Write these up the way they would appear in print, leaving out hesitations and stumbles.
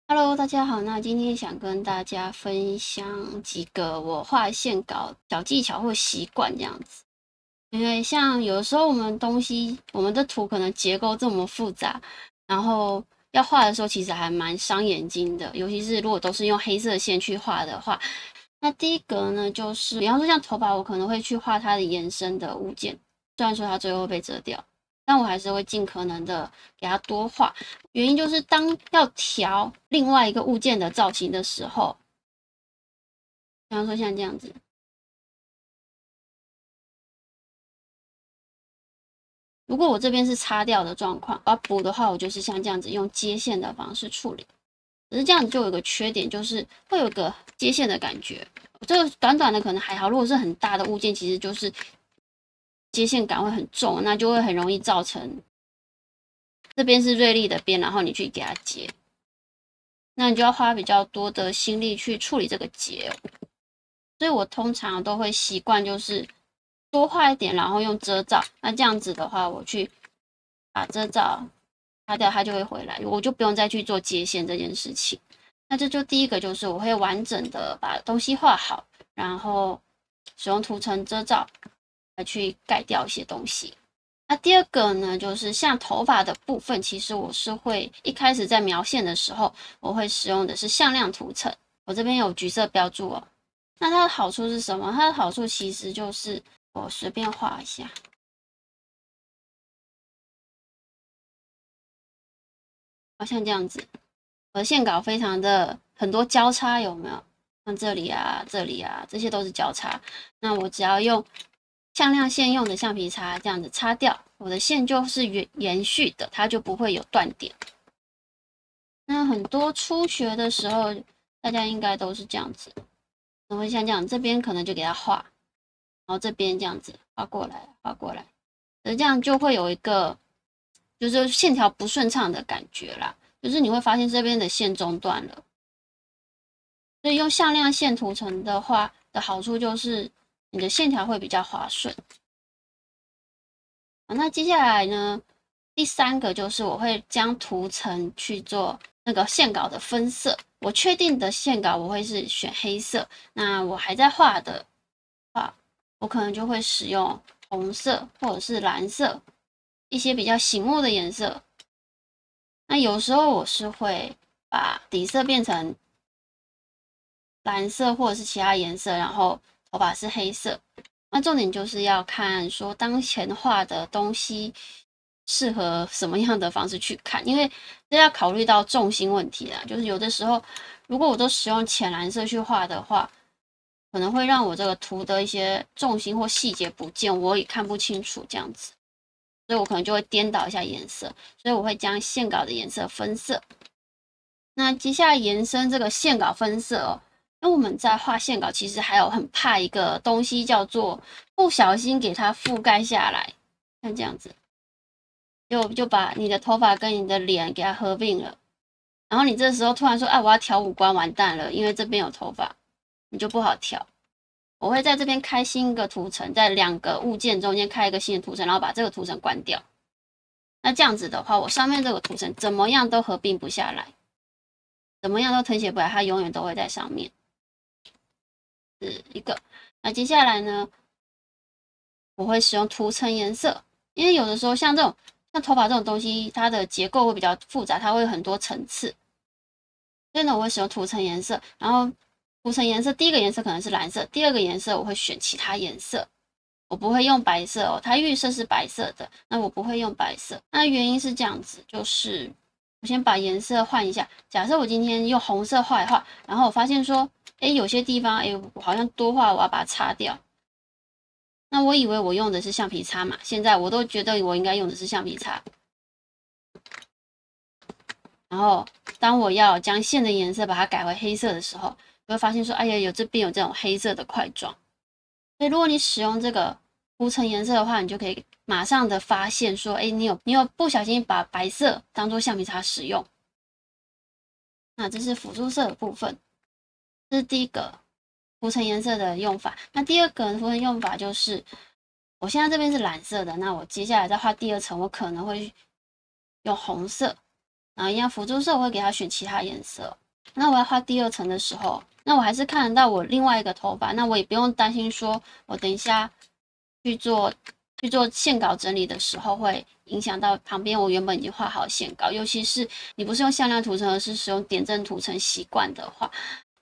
Hello，大家好。那今天想跟大家分享几个我画线稿小技巧或习惯这样子。因为像有时候我们的图可能结构这么复杂，然后要画的时候其实还蛮伤眼睛的，尤其是如果都是用黑色线去画的话。那第一个呢，就是比方说像头发，我可能会去画它的延伸的物件，虽然说它最后会被遮掉，但我还是会尽可能的给它多画。原因就是当要调另外一个物件的造型的时候，比方说像这样子，如果我这边是擦掉的状况，我要补的话，我就是像这样子用接线的方式处理。可是这样子就有个缺点，就是会有个接线的感觉。这个短短的可能还好，如果是很大的物件，其实就是接线感会很重，那就会很容易造成这边是锐利的边，然后你去给它接，那你就要花比较多的心力去处理这个结。所以我通常都会习惯就是多画一点，然后用遮罩。那这样子的话，我去把遮罩擦掉，它就会回来，我就不用再去做接线这件事情。那这就第一个，就是我会完整的把东西画好，然后使用涂层遮罩来去盖掉一些东西。那第二个呢，就是像头发的部分，其实我是会一开始在描线的时候，我会使用的是向量涂层。我这边有橘色标注哦。那它的好处是什么？它的好处其实就是我随便画一下，好像这样子，我的线稿非常的很多交叉，有没有？像这里啊、这里啊，这些都是交叉。那我只要用向量线用的橡皮擦这样子擦掉，我的线就是延续的，它就不会有断点。那很多初学的时候，大家应该都是这样子，然后像这样，这边可能就给它画，然后这边这样子画过来，画过来，这样就会有一个就是线条不顺畅的感觉啦，就是你会发现这边的线中断了。所以用向量线涂层的话的好处就是你的线条会比较滑顺。那接下来呢，第三个就是我会将涂层去做那个线稿的分色。我确定的线稿我会是选黑色，那我还在画的话，我可能就会使用红色或者是蓝色，一些比较醒目的颜色。那有时候我是会把底色变成蓝色或者是其他颜色，然后头发是黑色。那重点就是要看说当前画的东西适合什么样的方式去看，因为这要考虑到重心问题啦。就是有的时候，如果我都使用浅蓝色去画的话，可能会让我这个图的一些重心或细节不见，我也看不清楚这样子，所以我可能就会颠倒一下颜色，所以我会将线稿的颜色分色。那接下来延伸这个线稿分色哦，因为我们在画线稿，其实还有很怕一个东西叫做不小心给它覆盖下来，像这样子，就把你的头发跟你的脸给它合并了，然后你这时候突然说，哎，我要调五官，完蛋了，因为这边有头发，你就不好调。我会在这边开新一个图层，在两个物件中间开一个新的图层，然后把这个图层关掉。那这样子的话，我上面这个图层怎么样都合并不下来。怎么样都誊写不来，它永远都会在上面，是一个。那接下来呢，我会使用涂层颜色，因为有的时候像头发这种东西，它的结构会比较复杂，它会有很多层次，所以呢，我会使用涂层颜色。然后涂层颜色第一个颜色可能是蓝色，第二个颜色我会选其他颜色，我不会用白色哦，它预设是白色的，那我不会用白色。那原因是这样子，就是我先把颜色换一下。假设我今天用红色画一画，然后我发现说，哎，有些地方，哎，我好像多画，我要把它擦掉。那我以为我用的是橡皮擦嘛，现在我都觉得我应该用的是橡皮擦。然后当我要将线的颜色把它改为黑色的时候，我会发现说，哎呀，这边有这种黑色的块状。所以如果你使用这个涂层颜色的话，你就可以马上的发现说，哎，你有不小心把白色当做橡皮擦使用。那这是辅助色的部分，这是第一个涂层颜色的用法。那第二个涂层用法就是，我现在这边是蓝色的，那我接下来再画第二层，我可能会用红色。然后一样辅助色我会给它选其他颜色。那我要画第2层的时候，那我还是看得到我另外一个头发，那我也不用担心说我等一下去做线稿整理的时候会影响到旁边我原本已经画好的线稿，尤其是你不是用向量涂层，而是使用点阵涂层习惯的话，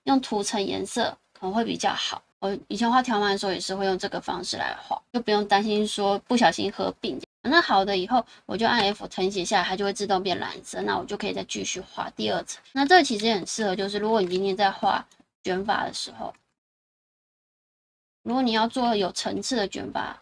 用涂层颜色可能会比较好。我以前画条漫的时候也是会用这个方式来画，就不用担心说不小心合并。那好的以后，我就按 F 誊写下来，它就会自动变蓝色，那我就可以再继续画第2层。那这个其实也很适合，就是如果你今天在画卷发的时候，如果你要做有层次的卷发，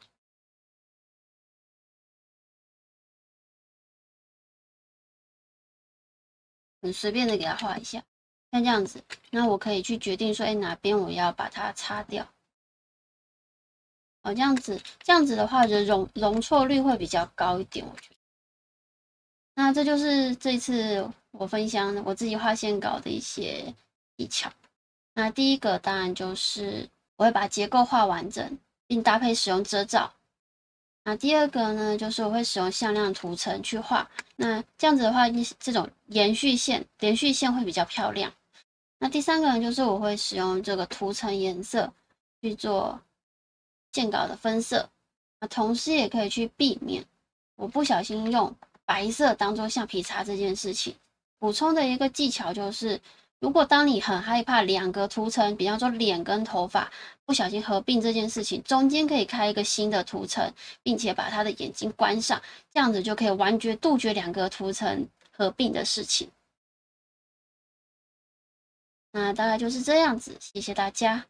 很随便的给它画一下，像这样子，那我可以去决定说，哪边我要把它擦掉。这样子的话，我觉得容错率会比较高一点，我觉得。那这就是这次我分享我自己画线稿的一些技巧。那第一个当然就是我会把结构画完整，并搭配使用遮罩。那第二个呢，就是我会使用向量涂层去画。那这样子的话，这种连续线会比较漂亮。那第三个呢，就是我会使用这个涂层颜色去做线稿的分色。那同时也可以去避免我不小心用白色当做橡皮擦这件事情。补充的一个技巧就是，如果当你很害怕2个涂层，比方说脸跟头发不小心合并这件事情，中间可以开一个新的涂层，并且把他的眼睛关上，这样子就可以完全杜绝2个涂层合并的事情。那大概就是这样子，谢谢大家。